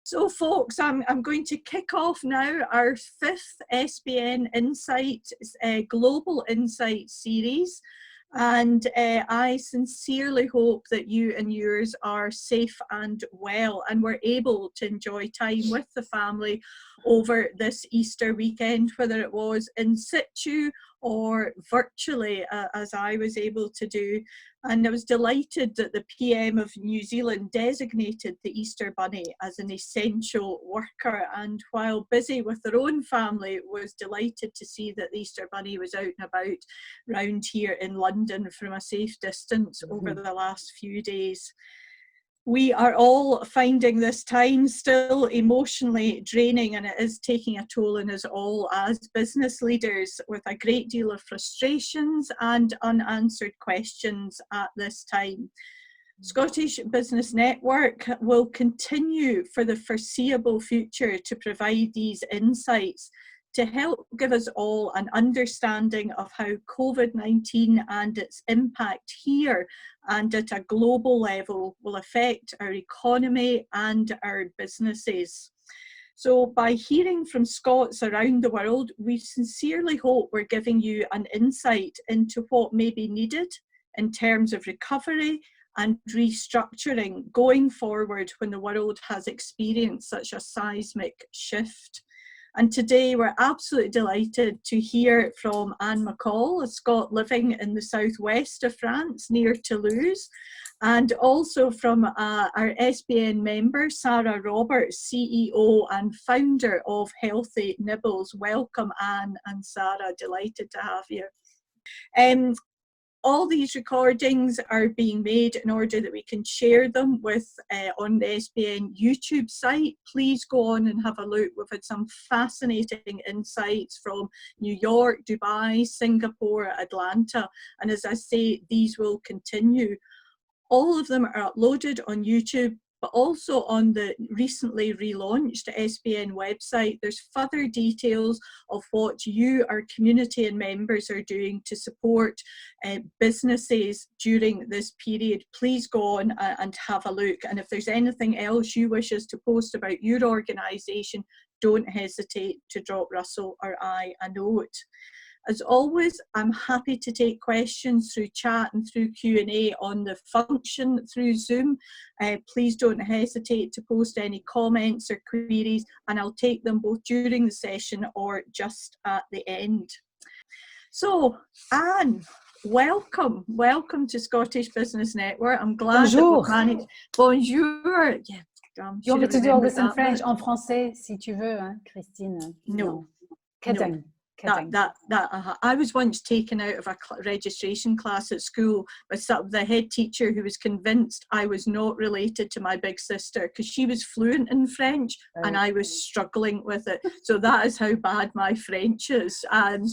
So folks, I'm going to kick off now our 5th SBN Insights Global Insight series. And I sincerely hope that you and yours are safe and well and were able to enjoy time with the family over this Easter weekend, whether it was in situ or virtually, as I was able to do. And I was delighted that the PM of New Zealand designated the Easter Bunny as an essential worker, and while busy with their own family, was delighted to see that the Easter Bunny was out and about round here in London from a safe distance over the last few days. We are all finding this time still emotionally draining, and it is taking a toll on us all as business leaders, with a great deal of frustrations and unanswered questions at this time. Scottish Business Network will continue for the foreseeable future to provide these insights to help give us all an understanding of how COVID-19 and its impact here and at a global level will affect our economy and our businesses. So by hearing from Scots around the world, we sincerely hope we're giving you an insight into what may be needed in terms of recovery and restructuring going forward when the world has experienced such a seismic shift. And today we're absolutely delighted to hear from Anne MacColl, a Scot living in the southwest of France near Toulouse, and also from our SBN member, Sara Roberts, CEO and founder of Healthy Nibbles. Welcome, Anne and Sara, delighted to have you. All these recordings are being made in order that we can share them with on the SBN YouTube site. Please go on and have a look. We've had some fascinating insights from New York, Dubai, Singapore, Atlanta, and as I say, these will continue. All of them are uploaded on YouTube, but also on the recently relaunched SBN website. There's further details of what you, our community and members, are doing to support businesses during this period. Please go on and have a look. And if there's anything else you wish us to post about your organisation, don't hesitate to drop Russell or I a note. As always, I'm happy to take questions through chat and through Q&A on the function through Zoom. Please don't hesitate to post any comments or queries, and I'll take them both during the session or just at the end. So, Anne, welcome. Welcome to Scottish Business Network. I'm glad that we've managed. Bonjour. Yeah, you want me to do all this in French? En français, si tu veux, hein, Christine? No. Kidding. No. I was once taken out of a registration class at school by the head teacher who was convinced I was not related to my big sister because she was fluent in French and I was struggling with it. So that is how bad my French is.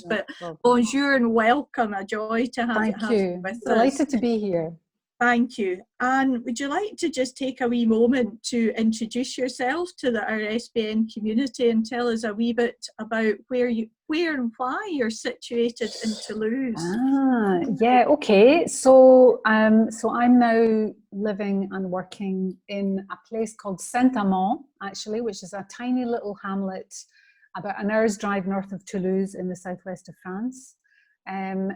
But bonjour and welcome, a joy to have you with us. Delighted to be here. Thank you. Anne, would you like to just take a wee moment to introduce yourself to our SBN community and tell us a wee bit about where and why you're situated in Toulouse? Yeah, okay. So I'm now living and working in a place called Saint Amans, actually, which is a tiny little hamlet about an hour's drive north of Toulouse in the southwest of France.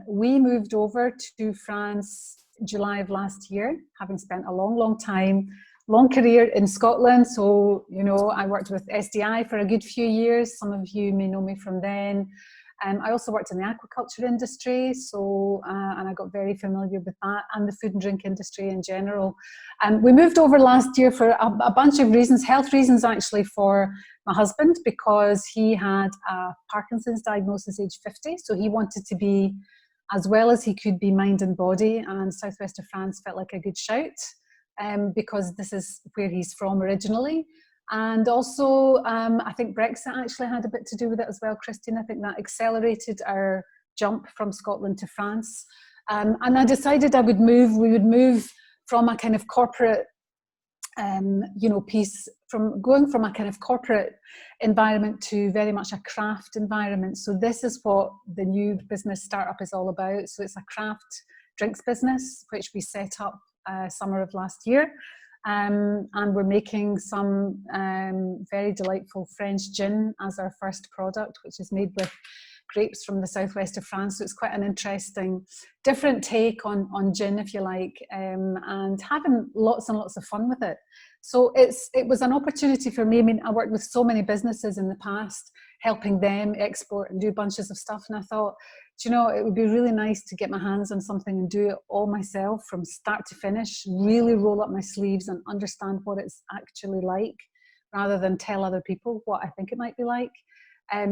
We moved over to France July of last year, having spent a long career in Scotland. So, you know, I worked with SDI for a good few years. Some of you may know me from then. I also worked in the aquaculture industry, so and I got very familiar with that and the food and drink industry in general. We moved over last year for a bunch of reasons, health reasons actually, for my husband, because he had a Parkinson's diagnosis age 50, so he wanted to be as well as he could be mind and body, and southwest of France felt like a good shout because this is where he's from originally. And also I think Brexit actually had a bit to do with it as well, Christine. I think that accelerated our jump from Scotland to France. And I decided we would move from a kind of corporate piece, from going from a kind of corporate environment to very much a craft environment. So this is what the new business startup is all about. So it's a craft drinks business, which we set up summer of last year. And we're making some very delightful French gin as our first product, which is made with grapes from the southwest of France. So it's quite an interesting, different take on gin, if you like, and having lots and lots of fun with it. So it was an opportunity for me. I mean, I worked with so many businesses in the past, helping them export and do bunches of stuff. And I thought, do you know, it would be really nice to get my hands on something and do it all myself from start to finish, really roll up my sleeves and understand what it's actually like, rather than tell other people what I think it might be like.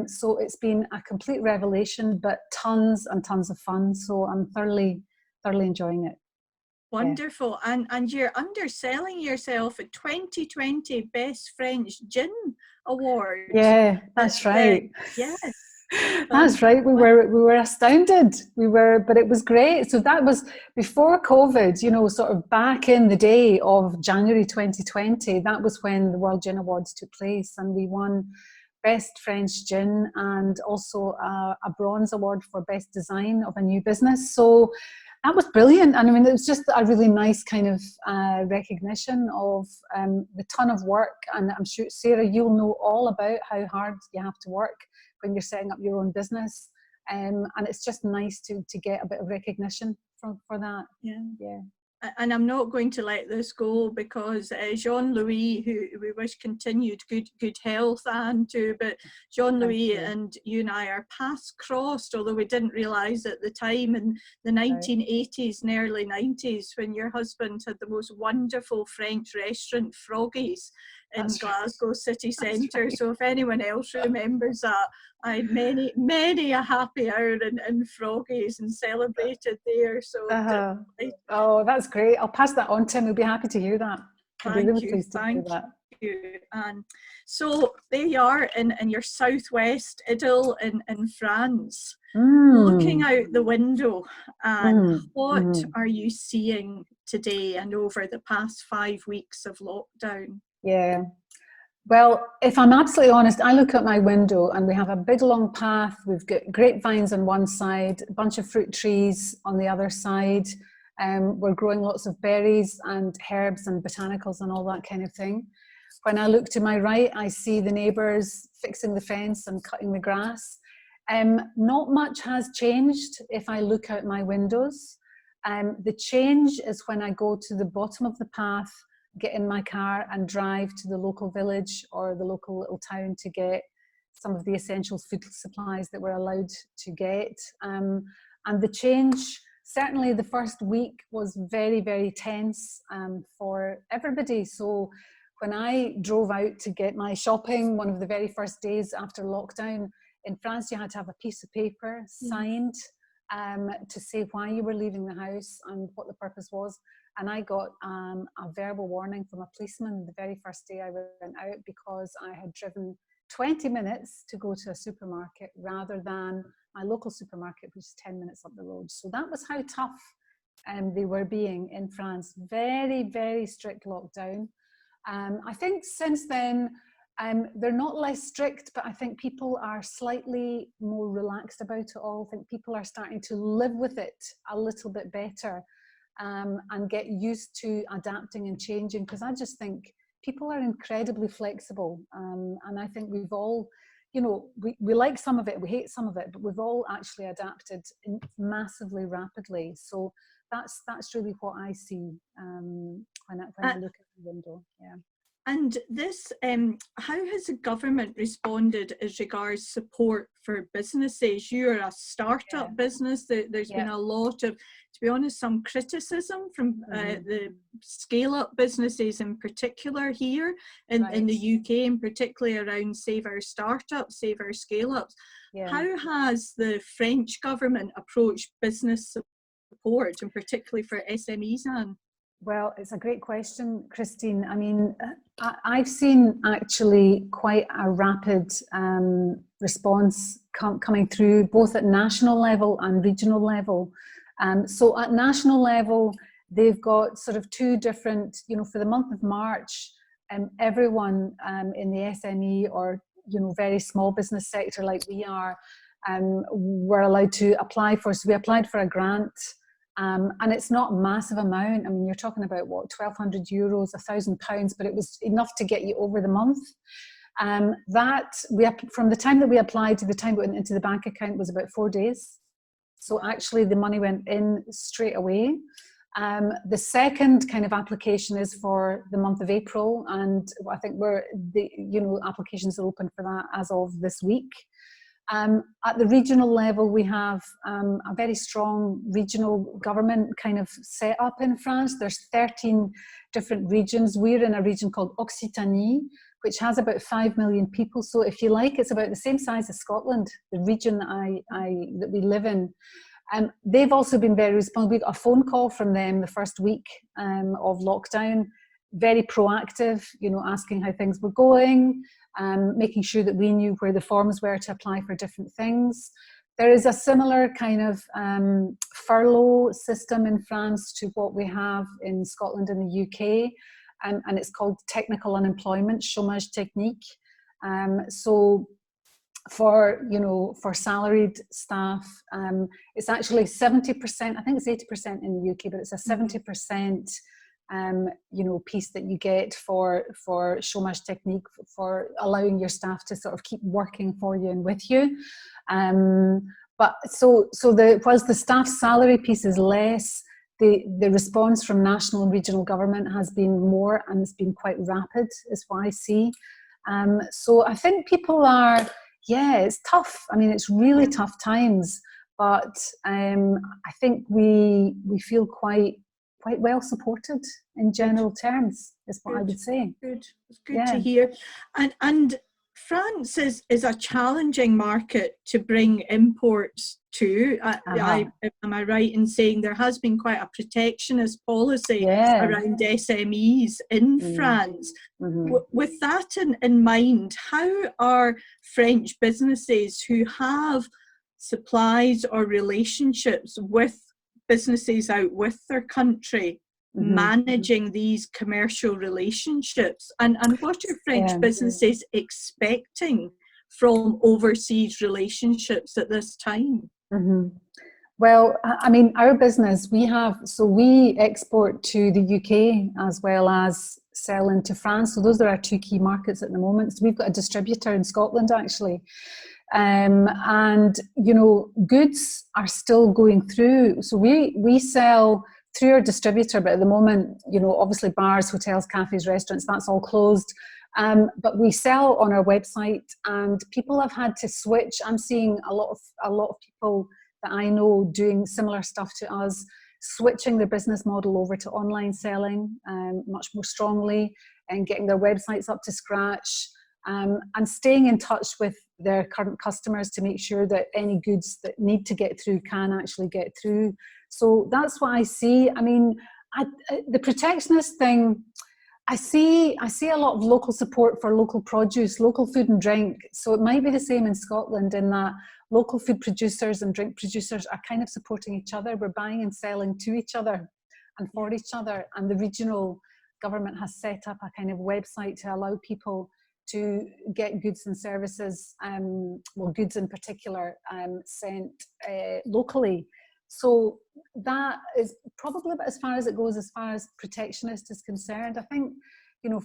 So it's been a complete revelation, but tons and tons of fun. So I'm thoroughly enjoying it. Wonderful. Yeah. And you're underselling yourself at 2020 Best French Gin Award. Yeah, that's right. Yes. That's right. We were astounded. But it was great. So that was before COVID, you know, sort of back in the day of January 2020. That was when the World Gin Awards took place, and we won Best French Gin and also a bronze award for Best Design of a New Business. So that was brilliant. And I mean, it was just a really nice kind of recognition of the ton of work. And I'm sure, Sarah, you'll know all about how hard you have to work when you're setting up your own business. And it's just nice to get a bit of recognition for that. Yeah. And I'm not going to let this go, because Jean-Louis, who we wish continued good health, and too, but Jean-Louis and you and I are paths crossed, although we didn't realise at the time in the 1980s and early 90s, when your husband had the most wonderful French restaurant, Froggies, in Glasgow city centre. So if anyone else remembers that, I had many a happy hour in Froggies and celebrated there. So oh, that's great. I'll pass that on to him. We'll be happy to hear that. I'll be really pleased to hear that. You. And so there you are in your southwest idyll in France, looking out the window, and what are you seeing today and over the past 5 weeks of lockdown? Yeah. Well, if I'm absolutely honest, I look out my window and we have a big long path. We've got grapevines on one side, a bunch of fruit trees on the other side. We're growing lots of berries and herbs and botanicals and all that kind of thing. When I look to my right, I see the neighbours fixing the fence and cutting the grass. Not much has changed if I look out my windows. The change is when I go to the bottom of the path, get in my car and drive to the local village or the local little town to get some of the essential food supplies that we're allowed to get. And the change, certainly the first week, was very, very tense for everybody. So when I drove out to get my shopping, one of the very first days after lockdown, in France you had to have a piece of paper signed to say why you were leaving the house and what the purpose was. And I got a verbal warning from a policeman the very first day I went out, because I had driven 20 minutes to go to a supermarket rather than my local supermarket, which is 10 minutes up the road. So that was how tough they were being in France. Very, very strict lockdown. I think since then, they're not less strict, but I think people are slightly more relaxed about it all. I think people are starting to live with it a little bit better. And get used to adapting and changing, because I just think people are incredibly flexible, and I think we've all, you know, we like some of it, we hate some of it, but we've all actually adapted massively rapidly. So that's really what I see when I look at the window. Yeah. And this, how has the government responded as regards support for businesses? You're a startup business. There's been a lot of, to be honest, some criticism from the scale-up businesses in particular here in the UK, and particularly around Save Our Startups, Save Our Scale-Ups. Yeah. How has the French government approached business support, and particularly for SMEs, Anne? Well, it's a great question, Christine. I mean, I've seen actually quite a rapid response coming through, both at national level and regional level. So at national level, they've got sort of two different, you know, for the month of March, everyone in the SME or, you know, very small business sector like we are, were allowed to apply for. So we applied for a grant And it's not a massive amount. I mean, you're talking about what, €1,200, £1,000, but it was enough to get you over the month. From the time that we applied to the time it went into the bank account was about 4 days. So actually the money went in straight away. The second kind of application is for the month of April, and I think applications are open for that as of this week. At the regional level, we have a very strong regional government kind of set up in France. There's 13 different regions. We're in a region called Occitanie, which has about 5 million people. So if you like, it's about the same size as Scotland, the region that we live in. They've also been very responsive. We got a phone call from them the first week of lockdown, very proactive, asking how things were going, making sure that we knew where the forms were to apply for different things. There is a similar kind of furlough system in France to what we have in Scotland and the UK, and it's called technical unemployment, chômage technique. So for salaried staff, it's actually 70%, I think it's 80% in the UK, but it's a 70% piece that you get for chômage technique, for allowing your staff to sort of keep working for you and with you. But whilst the staff salary piece is less, the response from national and regional government has been more, and it's been quite rapid, is what I see. So I think people are, it's tough. I mean, it's really tough times, but I think we feel quite well supported in general terms, is what I would say. Good. It's good to hear. And France is a challenging market to import imports to. Am I right in saying there has been quite a protectionist policy around SMEs in France? With that in mind, how are French businesses who have supplies or relationships with businesses out with their country managing these commercial relationships, and what are French businesses expecting from overseas relationships at this time? Well, I mean, our business, we export to the UK as well as sell into France. So those are our two key markets at the moment. So we've got a distributor in Scotland, actually. And, goods are still going through. So we sell through our distributor, but at the moment, obviously bars, hotels, cafes, restaurants, that's all closed. But we sell on our website, and people have had to switch. I'm seeing a lot of people that I know doing similar stuff to us, switching their business model over to online selling much more strongly, and getting their websites up to scratch, and staying in touch with their current customers to make sure that any goods that need to get through can actually get through. So that's what I see. I mean, the protectionist thing, I see a lot of local support for local produce, local food and drink. So it might be the same in Scotland, in that local food producers and drink producers are kind of supporting each other. We're buying and selling to each other and for each other. And the regional government has set up a kind of website to allow people to get goods and services, goods in particular, sent locally. So that is probably about as far as it goes as far as protectionist is concerned. I think,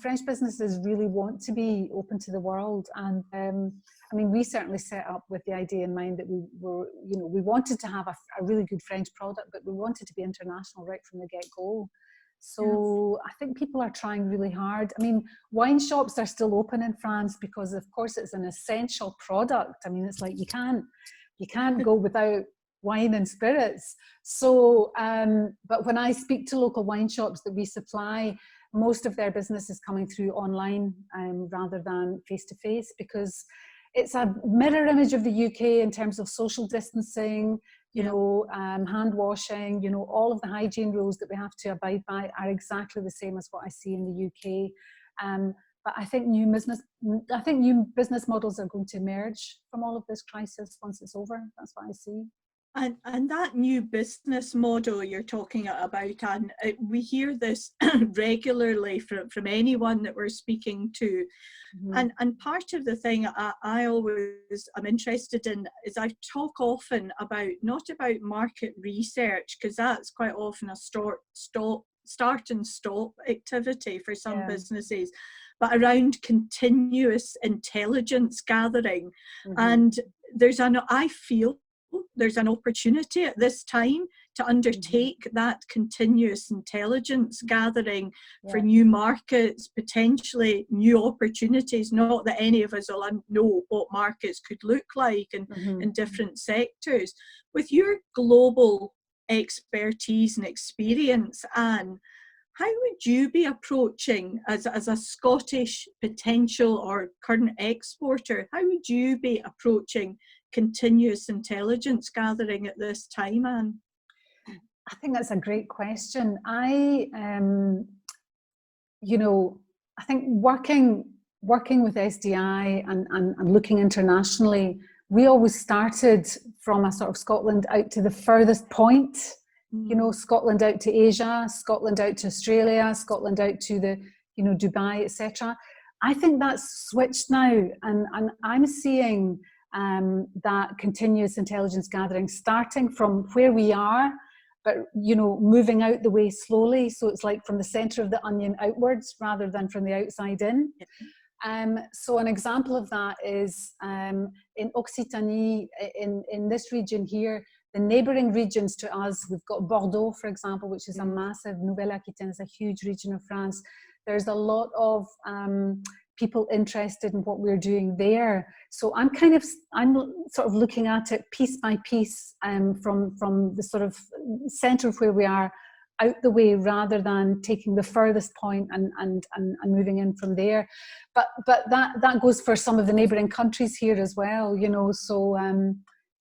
French businesses really want to be open to the world. And I mean, we certainly set up with the idea in mind that we wanted to have a really good French product, but we wanted to be international right from the get-go. So I think people are trying really hard. I mean, wine shops are still open in France because, of course, it's an essential product. I mean, it's like you can't go without wine and spirits. So, but when I speak to local wine shops that we supply, most of their business is coming through online rather than face-to-face, because it's a mirror image of the UK in terms of social distancing, hand washing, all of the hygiene rules that we have to abide by are exactly the same as what I see in the UK. But I think new business models are going to emerge from all of this crisis once it's over. That's what I see. And that new business model you're talking about, and we hear this regularly from anyone that we're speaking to. Mm-hmm. And part of the thing I always am interested in is I talk often about, not about market research, because that's quite often a start and stop activity for some businesses, but around continuous intelligence gathering. Mm-hmm. And I feel there's an opportunity at this time to undertake that continuous intelligence gathering for new markets, potentially new opportunities. Not that any of us will know what markets could look like in different sectors. With your global expertise and experience, Anne, how would you be approaching, as a Scottish potential or current exporter, how would you be approaching continuous intelligence gathering at this time, Anne? I think that's a great question. I think working with SDI and looking internationally, we always started from a sort of Scotland out to the furthest point. Scotland out to Asia, Scotland out to Australia, Scotland out to the, Dubai, etc. I think that's switched now, and I'm seeing that continuous intelligence gathering starting from where we are, but moving out the way slowly. So it's like from the centre of the onion outwards rather than from the outside in. So an example of that is in Occitanie, in this region here, the neighbouring regions to us, we've got Bordeaux, for example, which is a massive, Nouvelle-Aquitaine is a huge region of France. There's a lot of people interested in what we're doing there. So I'm sort of looking at it piece by piece from the sort of centre of where we are out the way, rather than taking the furthest point and moving in from there. But that goes for some of the neighbouring countries here as well, so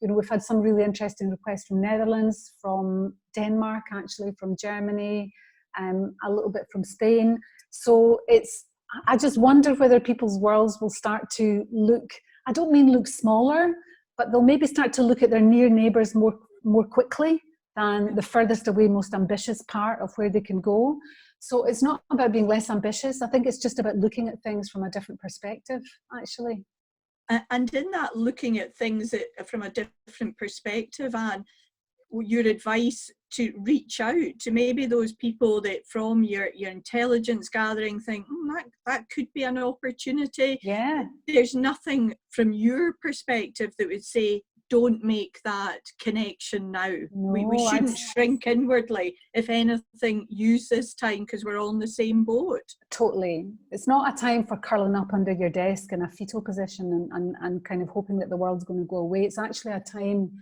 we've had some really interesting requests from Netherlands, from Denmark, actually, from Germany, a little bit from Spain. So I just wonder whether people's worlds will start to look, I don't mean look smaller, but they'll maybe start to look at their near neighbours more quickly than the furthest away, most ambitious part of where they can go. So it's not about being less ambitious. I think it's just about looking at things from a different perspective, actually. And in that looking at things from a different perspective, Anne, your advice to reach out to maybe those people that from your intelligence gathering think that could be an opportunity. There's nothing from your perspective that would say don't make that connection now. No, we shouldn't shrink inwardly. If anything, use this time because we're all in the same boat. Totally. It's not a time for curling up under your desk in a fetal position and kind of hoping that the world's going to go away. It's actually a time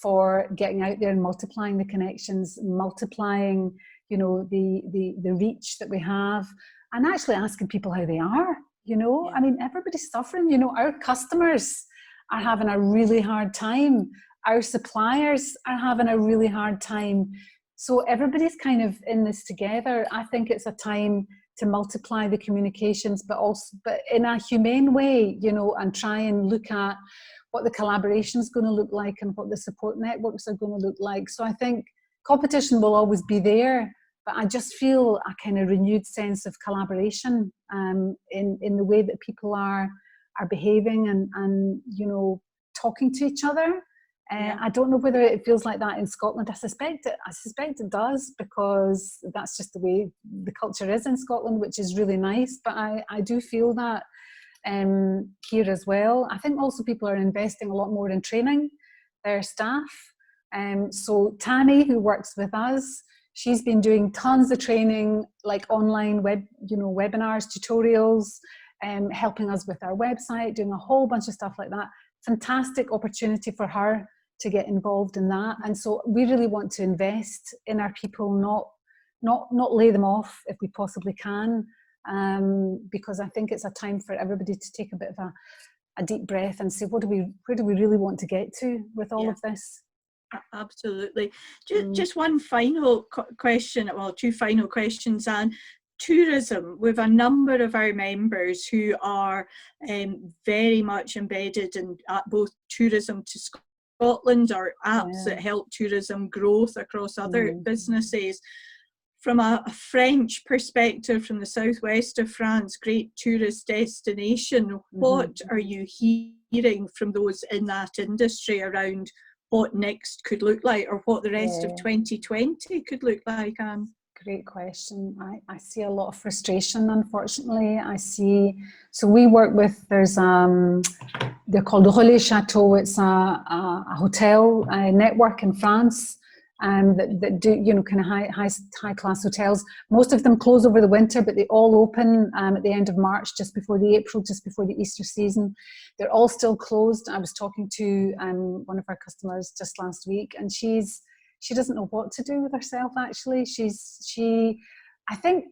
for getting out there and multiplying the connections, multiplying, the reach that we have, and actually asking people how they are. I mean, everybody's suffering. Our customers are having a really hard time. Our suppliers are having a really hard time. So everybody's kind of in this together. I think it's a time to multiply the communications, but in a humane way, and try and look at what the collaboration is going to look like and what the support networks are going to look like. So I think competition will always be there, but I just feel a kind of renewed sense of collaboration in the way that people are behaving and talking to each other. I don't know whether it feels like that in Scotland. I suspect it does, because that's just the way the culture is in Scotland, which is really nice. But I do feel that here as well. I think also people are investing a lot more in training their staff. So Tammy, who works with us, she's been doing tons of training, like online webinars, tutorials, helping us with our website, doing a whole bunch of stuff like that. Fantastic opportunity for her to get involved in that. And so we really want to invest in our people, not lay them off if we possibly can, because I think it's a time for everybody to take a bit of a deep breath and say, where do we really want to get to with all of this? Absolutely. Just one final question, well, two final questions, Anne. Tourism, we have a number of our members who are very much embedded in both tourism to Scotland are apps Yeah. that help tourism growth across other Mm. businesses. From a French perspective, from the southwest of France, great tourist destination, what are you hearing from those in that industry around what next could look like, or what the rest of 2020 could look like, Anne? Great question. I see a lot of frustration, unfortunately. So we work with, they're called Relais Chateau. It's a hotel network in France, that do, kind of high class hotels. Most of them close over the winter, but they all open at the end of March, just before the Easter season. They're all still closed. I was talking to one of our customers just last week, and she doesn't know what to do with herself, actually. I think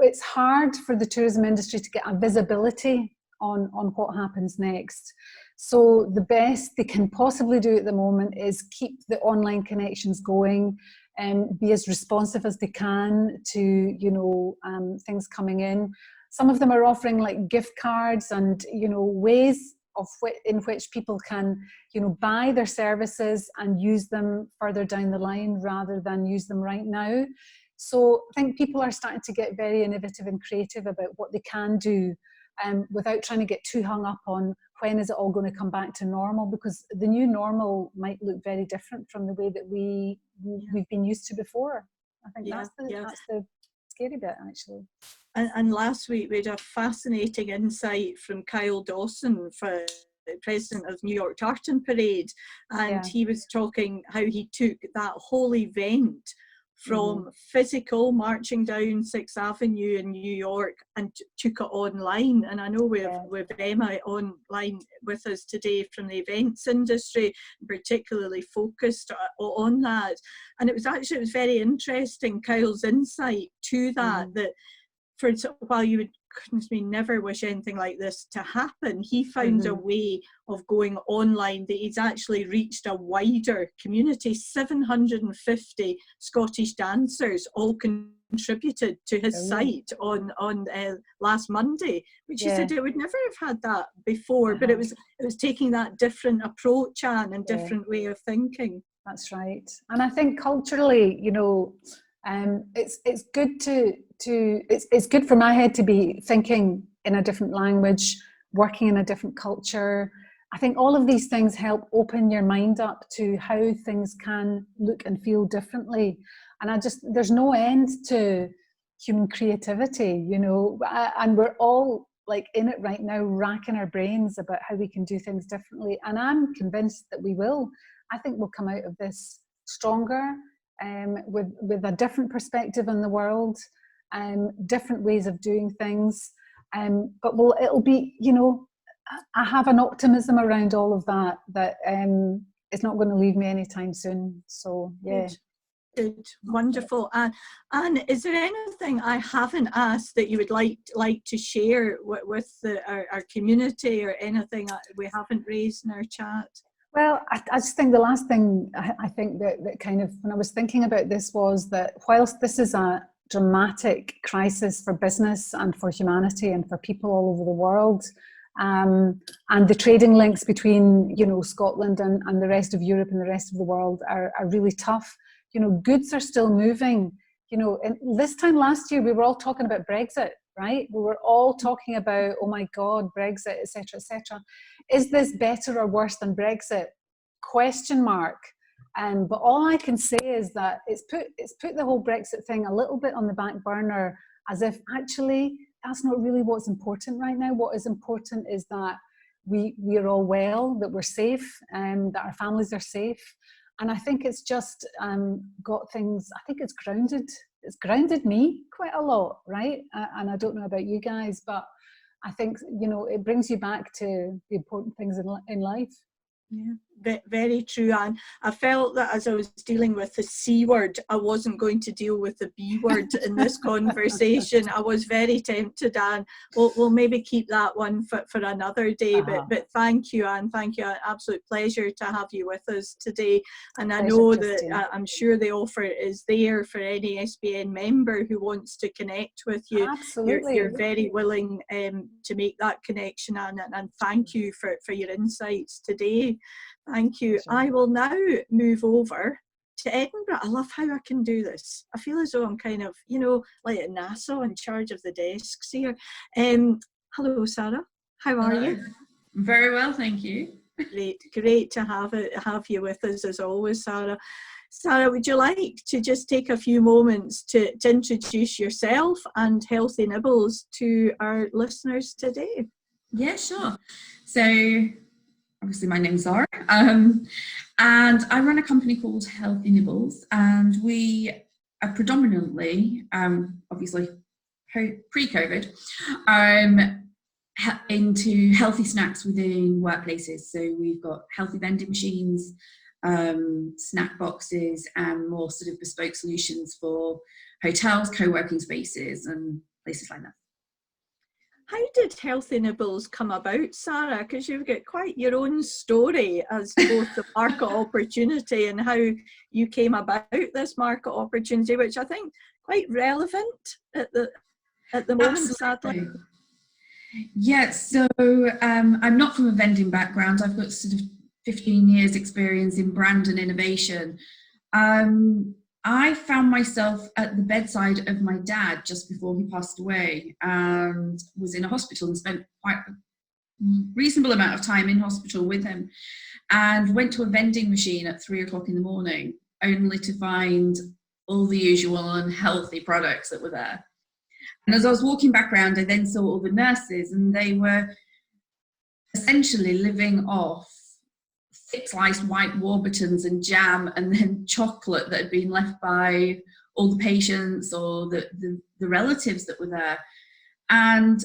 it's hard for the tourism industry to get a visibility on what happens next. So the best they can possibly do at the moment is keep the online connections going and be as responsive as they can to, things coming in. Some of them are offering like gift cards and, ways in which people can, buy their services and use them further down the line rather than use them right now. So I think people are starting to get very innovative and creative about what they can do, without trying to get too hung up on when is it all going to come back to normal, because the new normal might look very different from the way that we've been used to before. I think that's the scary bit, actually. And last week we had a fascinating insight from Kyle Dawson, for the president of New York Tartan Parade, and he was talking how he took that whole event from physical marching down 6th Avenue in New York and took it online. And I know we have Emma online with us today from the events industry, particularly focused on that. And it was very interesting, Kyle's insight to that, that while you would, goodness me, never wish anything like this to happen, he found a way of going online that he's actually reached a wider community. 750 Scottish dancers all contributed to his site on last Monday, which he said it would never have had that before, but it was taking that different approach, Anne, and different way of thinking. That's right. And I think culturally, it's good it's good for my head to be thinking in a different language, working in a different culture. I think all of these things help open your mind up to how things can look and feel differently. And there's no end to human creativity, and we're all like in it right now, racking our brains about how we can do things differently. And I'm convinced that we will. I think we'll come out of this stronger, with a different perspective on the world, different ways of doing things. But it'll be, I have an optimism around all of that it's not going to leave me anytime soon. So, yeah. Good. Wonderful. Anne, is there anything I haven't asked that you would like to share with our community, or anything we haven't raised in our chat? Well, I just think the last thing I think that kind of, when I was thinking about this, was that whilst this is a dramatic crisis for business and for humanity and for people all over the world, and the trading links between, Scotland and the rest of Europe and the rest of the world are really tough. Goods are still moving. And this time last year, we were all talking about Brexit, right? We were all talking about, oh my God, Brexit, etc., etc. Is this better or worse than Brexit? Question mark. But all I can say is that it's put the whole Brexit thing a little bit on the back burner, as if actually that's not really what's important right now. What is important is that we are all well, that we're safe, and that our families are safe. And I think it's just got things, I think it's grounded me quite a lot, right? And I don't know about you guys, but I think, it brings you back to the important things in life. Yeah, very true, Anne. I felt that as I was dealing with the C word, I wasn't going to deal with the B word in this conversation. I was very tempted, Anne. We'll maybe keep that one for another day. But thank you, Anne. Thank you. An absolute pleasure to have you with us today. And I know that I'm sure the offer is there for any SBN member who wants to connect with you. Absolutely. You're very willing to make that connection, Anne, and thank you for your insights today. Thank you. Sure. I will now move over to Edinburgh. I love how I can do this. I feel as though I'm kind of, like at NASA in charge of the desks here. Hello, Sara. How are you? Very well, thank you. Great to have you with us as always, Sara. Sara, would you like to just take a few moments to introduce yourself and Healthy Nibbles to our listeners today? Yeah, sure. So obviously my name's Sara, and I run a company called Healthy Nibbles, and we are predominantly, obviously pre-COVID, into healthy snacks within workplaces. So we've got healthy vending machines, snack boxes, and more sort of bespoke solutions for hotels, co-working spaces, and places like that. How did Healthy Nibbles come about, Sara? Because you've got quite your own story as both the market opportunity and how you came about this market opportunity, which I think quite relevant at the moment, sadly. Yeah, so I'm not from a vending background. I've got sort of 15 years experience in brand and innovation. I found myself at the bedside of my dad just before he passed away, and was in a hospital and spent quite a reasonable amount of time in hospital with him, and went to a vending machine at 3 o'clock in the morning, only to find all the usual unhealthy products that were there. And as I was walking back around, I then saw all the nurses, and they were essentially living off thick sliced white Warburtons and jam, and then chocolate that had been left by all the patients or the relatives that were there. And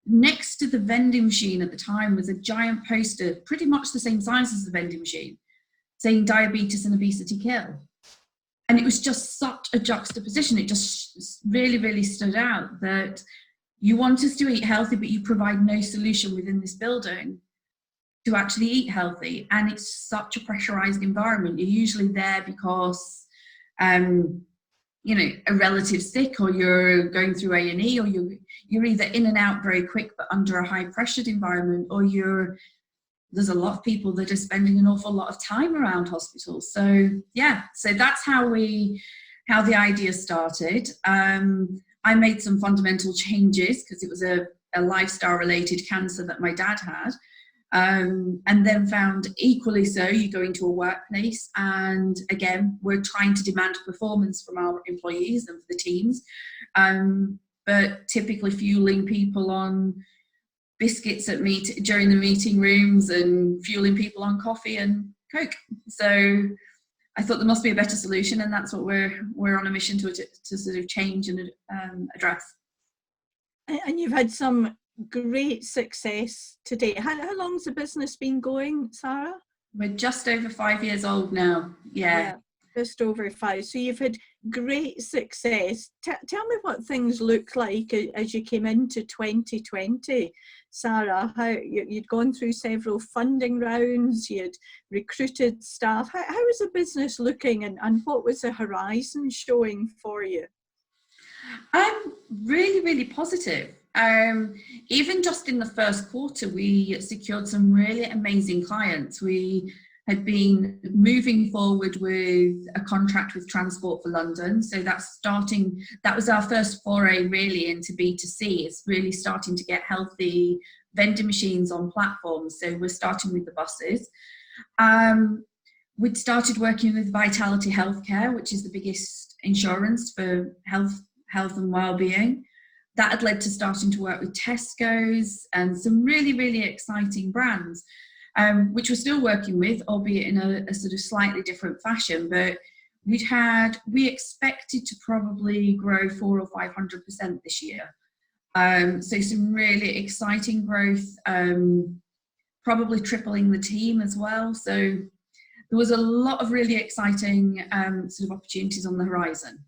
next to the vending machine at the time was a giant poster, pretty much the same size as the vending machine, saying diabetes and obesity kill. And it was just such a juxtaposition. It just really, really stood out that you want us to eat healthy, but you provide no solution within this building to actually eat healthy. And it's such a pressurized environment. You're usually there because, a relative's sick, or you're going through A&E, or you're either in and out very quick, but under a high pressured environment, or there's a lot of people that are spending an awful lot of time around hospitals. So that's how the idea started. I made some fundamental changes because it was a lifestyle related cancer that my dad had. And then found equally so, you go into a workplace, and again, we're trying to demand performance from our employees and for the teams, but typically fueling people on biscuits during the meeting rooms, and fueling people on coffee and Coke. So I thought there must be a better solution, and that's what we're on a mission to sort of change and address. And you've had some great success to date. How long's the business been going, Sara? We're just over 5 years old now. Yeah, just over 5. So you've had great success. Tell me what things look like as you came into 2020, Sara. How you'd gone through several funding rounds, you'd recruited staff. How was the business looking, and what was the horizon showing for you? I'm really, really positive. Even just in the first quarter, we secured some really amazing clients. We had been moving forward with a contract with Transport for London. So that was our first foray really into B2C. It's really starting to get healthy vending machines on platforms. So we're starting with the buses. We'd started working with Vitality Healthcare, which is the biggest insurance for health and well-being. That had led to starting to work with Tesco's and some really, really exciting brands, which we're still working with, albeit in a sort of slightly different fashion. But we expected to probably grow 400 or 500% this year. So some really exciting growth, probably tripling the team as well. So there was a lot of really exciting sort of opportunities on the horizon.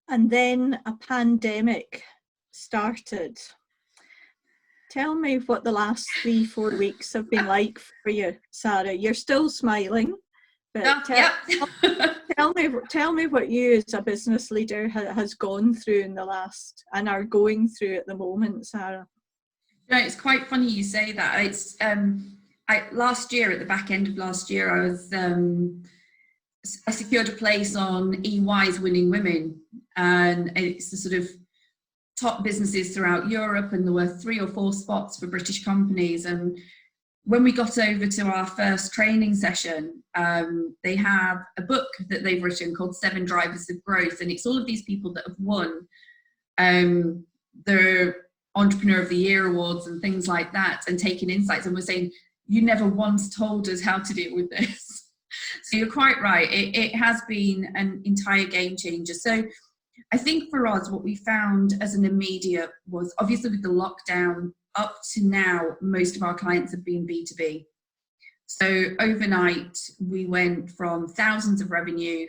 And then a pandemic started. Tell me what the last 3-4 weeks have been like for you, Sara. You're still smiling, but tell me what you as a business leader has gone through in the last, and are going through at the moment, Sara. No, it's quite funny you say that. It's last year, at the back end of last year, I secured a place on EY's Winning Women, and it's the sort of top businesses throughout Europe, and there were 3 or 4 spots for British companies. And when we got over to our first training session, they have a book that they've written called 7 Drivers of Growth, and it's all of these people that have won the Entrepreneur of the Year awards and things like that, and taken insights, and we're saying, you never once told us how to deal with this. So you're quite right, it has been an entire game changer. So I think for us, what we found as an immediate was, obviously with the lockdown, up to now, most of our clients have been B2B. So overnight, we went from thousands of revenue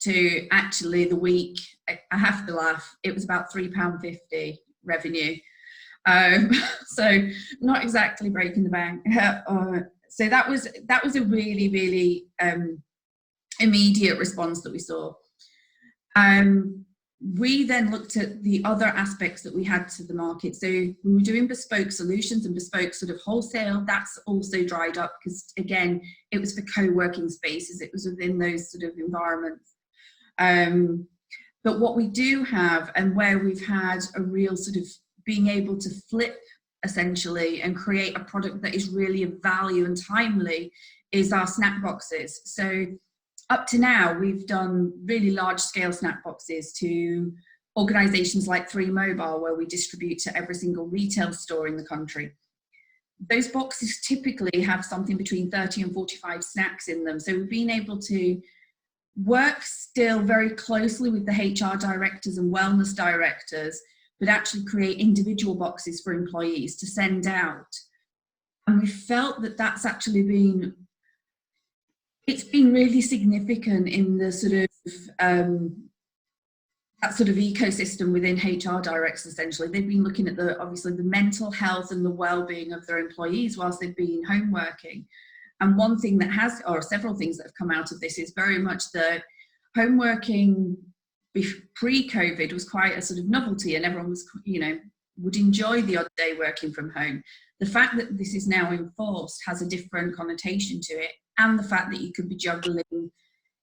to actually the week, I have to laugh, it was about £3.50 revenue. So not exactly breaking the bank. So that was a really, really immediate response that we saw. We then looked at the other aspects that we had to the market. So we were doing bespoke solutions and bespoke sort of wholesale. That's also dried up because, again, it was for co-working spaces. It was within those sort of environments. But what we do have, and where we've had a real sort of being able to flip essentially and create a product that is really of value and timely, is our snack boxes. So up to now, we've done really large scale snack boxes to organisations like 3 Mobile, where we distribute to every single retail store in the country. Those boxes typically have something between 30 and 45 snacks in them. So we've been able to work still very closely with the HR directors and wellness directors, but actually create individual boxes for employees to send out. And we felt that that's actually been, it's been really significant in the sort of that sort of ecosystem within HR directors. Essentially, they've been looking at obviously the mental health and the well-being of their employees whilst they've been home working. And one thing that has, or several things that have come out of this, is very much that home working pre-COVID was quite a sort of novelty, and everyone was, would enjoy the odd day working from home. The fact that this is now enforced has a different connotation to it, and the fact that you could be juggling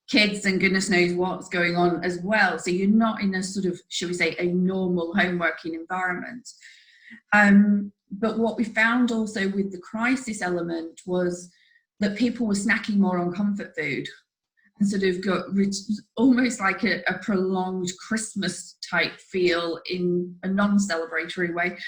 kids and goodness knows what's going on as well. So you're not in a sort of, shall we say, a normal home working environment. But what we found also with the crisis element was that people were snacking more on comfort food, and sort of got almost like a prolonged Christmas type feel in a non-celebratory way,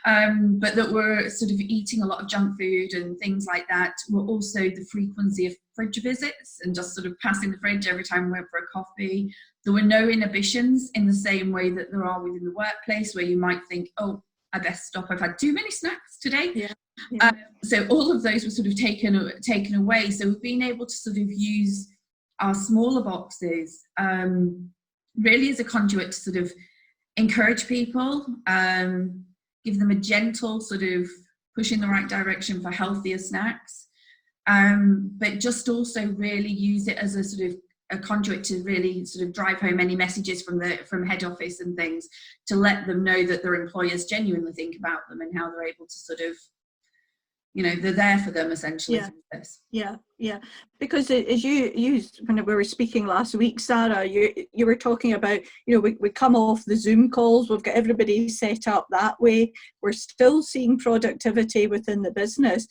but that we're sort of eating a lot of junk food and things like that. Were also the frequency of fridge visits and just sort of passing the fridge every time we went for a coffee. There were no inhibitions in the same way that there are within the workplace, where you might think, oh, I best stop, I've had too many snacks today. Yeah. So all of those were sort of taken away. So we've been able to sort of use our smaller boxes really as a conduit to sort of encourage people, give them a gentle sort of push in the right direction for healthier snacks, but just also really use it as a sort of a conduit to really sort of drive home any messages from head office and things, to let them know that their employers genuinely think about them and how they're able to sort of, they're there for them essentially. Yeah. Because as you when we were speaking last week, Sarah, you were talking about, we come off the Zoom calls, we've got everybody set up that way. We're still seeing productivity within the business,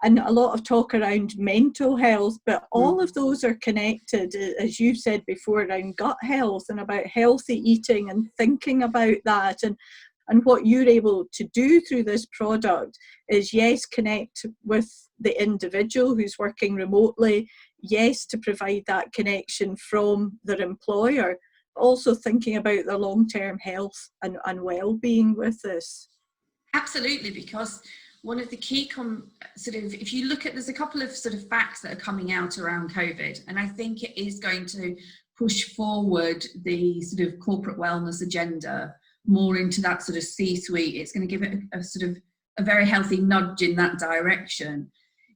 and a lot of talk around mental health, but all of those are connected, as you've said before, around gut health and about healthy eating and thinking about that. And what you're able to do through this product is, yes, connect with the individual who's working remotely, yes, to provide that connection from their employer, but also thinking about their long-term health and well-being with this. Absolutely, because one of the key if you look at, there's a couple of sort of facts that are coming out around COVID, and I think it is going to push forward the sort of corporate wellness agenda more into that sort of C-suite. It's going to give it a sort of a very healthy nudge in that direction.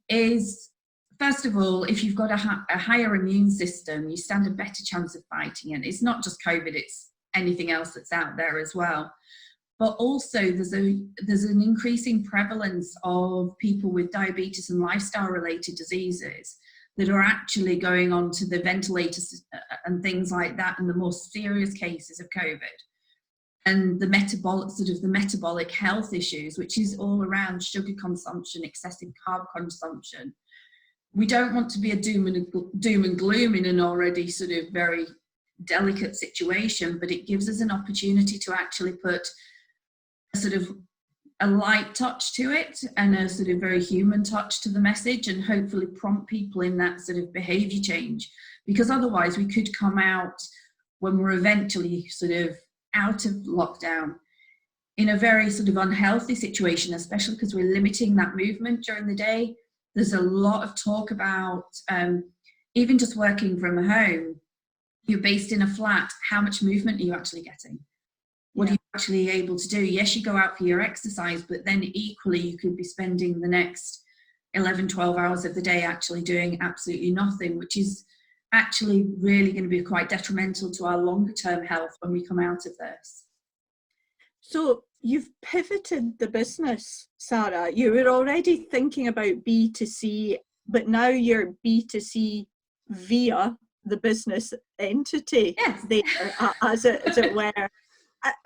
Is, first of all, if you've got a higher immune system, you stand a better chance of fighting it. It's not just COVID, it's anything else that's out there as well. but also there's an increasing prevalence of people with diabetes and lifestyle related diseases that are actually going on to the ventilators and things like that, and the more serious cases of COVID, and the metabolic health issues, which is all around sugar consumption, excessive carb consumption. We don't want to be a doom and gloom in an already sort of very delicate situation, but it gives us an opportunity to actually put a sort of a light touch to it and a sort of very human touch to the message, and hopefully prompt people in that sort of behavior change, because otherwise we could come out when we're eventually sort of out of lockdown in a very sort of unhealthy situation, especially because we're limiting that movement during the day. There's a lot of talk about even just working from home. You're based in a flat, how much movement are you actually getting? What are you actually able to do? Yes, you go out for your exercise, but then equally you could be spending the next 11, 12 hours of the day actually doing absolutely nothing, which is actually really going to be quite detrimental to our longer term health when we come out of this. So you've pivoted the business, Sara. You were already thinking about B2C, but now you're B2C via the business entity, there, as it were.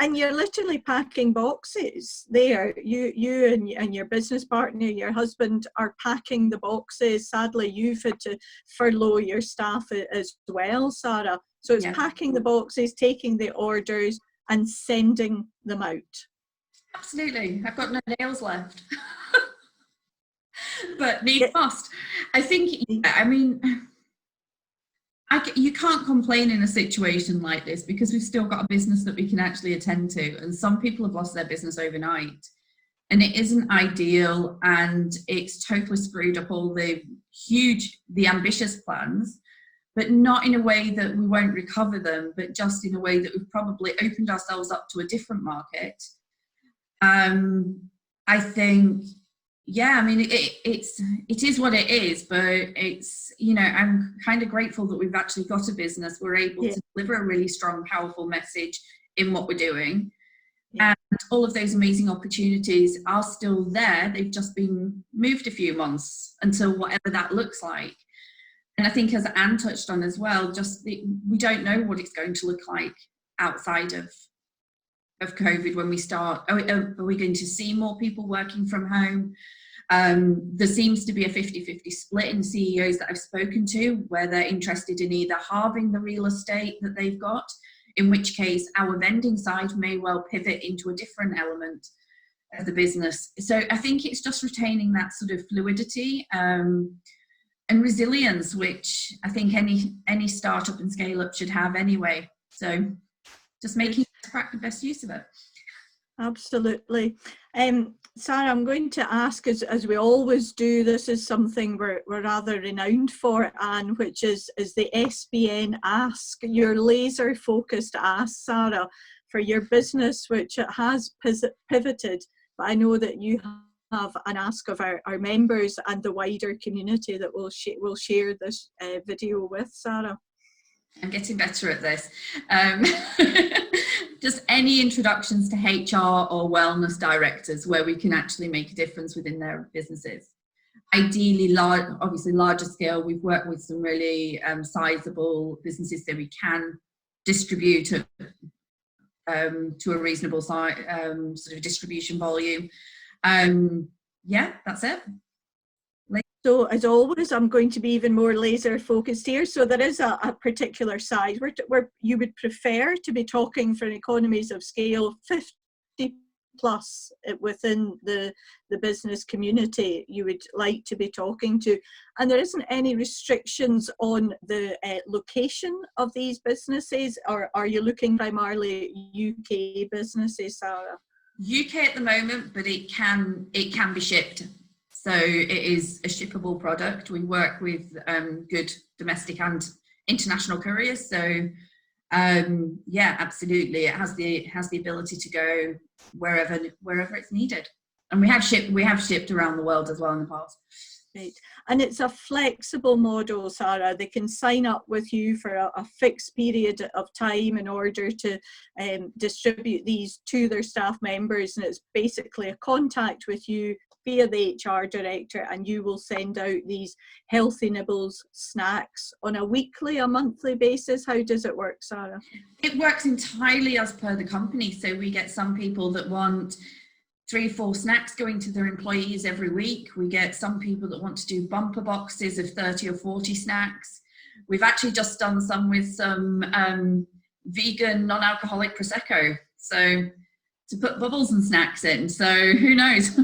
And you're literally packing boxes there. You and your business partner, your husband, are packing the boxes. Sadly, you've had to furlough your staff as well, Sara. So it's packing the boxes, taking the orders and sending them out. Absolutely. I've got no nails left. But need must. I think, I mean, you can't complain in a situation like this, because we've still got a business that we can actually attend to, and some people have lost their business overnight, and it isn't ideal, and it's totally screwed up all the ambitious plans, but not in a way that we won't recover them, but just in a way that we've probably opened ourselves up to a different market. I think, I mean, it is what it is, but it's, you know, I'm kind of grateful that we've actually got a business. We're able to deliver a really strong, powerful message in what we're doing. And all of those amazing opportunities are still there. They've just been moved a few months until whatever that looks like. And I think, as Anne touched on as well, we don't know what it's going to look like outside of COVID when we start. Are we going to see more people working from home? There seems to be a 50-50 split in CEOs that I've spoken to, where they're interested in either halving the real estate that they've got, in which case our vending side may well pivot into a different element of the business. So I think it's just retaining that sort of fluidity and resilience, which I think any startup and scale up should have anyway. So just making the best use of it. Absolutely. Sara, I'm going to ask, as we always do, this is something we're rather renowned for, Anne, which is the SBN Ask, your laser focused ask, Sara, for your business, which it has pivoted, but I know that you have an ask of our members and the wider community that we'll share this video with, Sara. I'm getting better at this. Just any introductions to HR or wellness directors where we can actually make a difference within their businesses. Ideally, obviously larger scale. We've worked with some really sizable businesses so we can distribute to a reasonable size, sort of distribution volume. That's it. So as always, I'm going to be even more laser focused here. So there is a particular size where you would prefer to be talking for economies of scale, 50 plus within the business community you would like to be talking to. And there isn't any restrictions on the location of these businesses, or are you looking primarily UK businesses, Sara? UK at the moment, but it can be shipped. So it is a shippable product. We work with good domestic and international couriers. So absolutely, it has the ability to go wherever it's needed. And we have shipped around the world as well in the past. Right. And it's a flexible model, Sara. They can sign up with you for a fixed period of time in order to distribute these to their staff members, and it's basically a contact with you via the HR director, and you will send out these healthy Nibbles snacks on a weekly, a monthly basis. How does it work, Sara? It works entirely as per the company. So we get some people that want 3 or 4 snacks going to their employees every week. We get some people that want to do bumper boxes of 30 or 40 snacks. We've actually just done some with some vegan non-alcoholic Prosecco. So to put bubbles and snacks in. So who knows?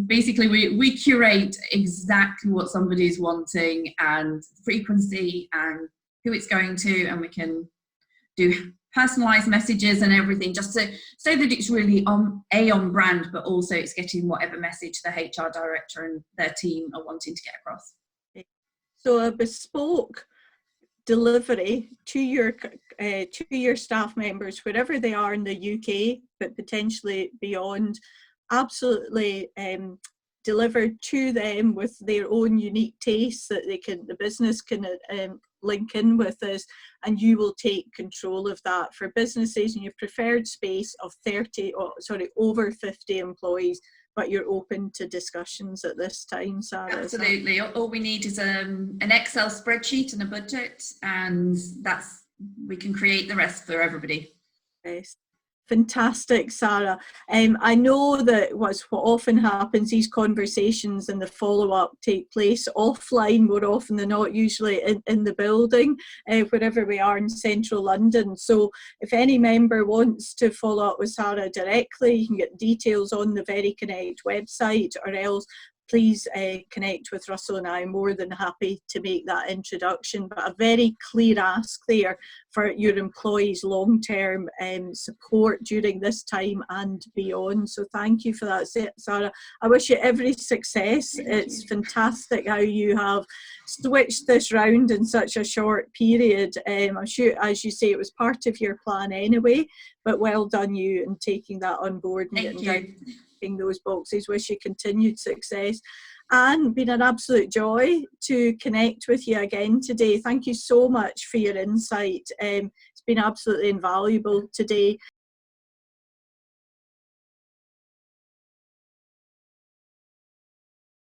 Basically, we curate exactly what somebody's wanting and frequency and who it's going to, and we can do personalized messages and everything, just so that it's really on brand, but also it's getting whatever message the HR director and their team are wanting to get across. So a bespoke delivery to your staff members wherever they are in the UK, but potentially beyond, absolutely delivered to them with their own unique tastes that the business can link in with us, and you will take control of that for businesses in your preferred space of over 50 employees, but you're open to discussions at this time, Sara. Absolutely. All we need is an Excel spreadsheet and a budget, and we can create the rest for everybody. Yes. Fantastic, Sara. I know that what often happens, these conversations and the follow-up take place offline more often than not, usually in the building, wherever we are in central London. So if any member wants to follow up with Sara directly, you can get details on the Very Connect website, or else please connect with Russell and I. I'm more than happy to make that introduction, but a very clear ask there for your employees' long-term support during this time and beyond. So thank you for that, Sara. I wish you every success. It's fantastic how you have switched this round in such a short period. I'm sure, as you say, it was part of your plan anyway, but well done you in taking that on board and getting down those boxes. Wish you continued success. Anne, been an absolute joy to connect with you again today. Thank you so much for your insight. It's been absolutely invaluable today.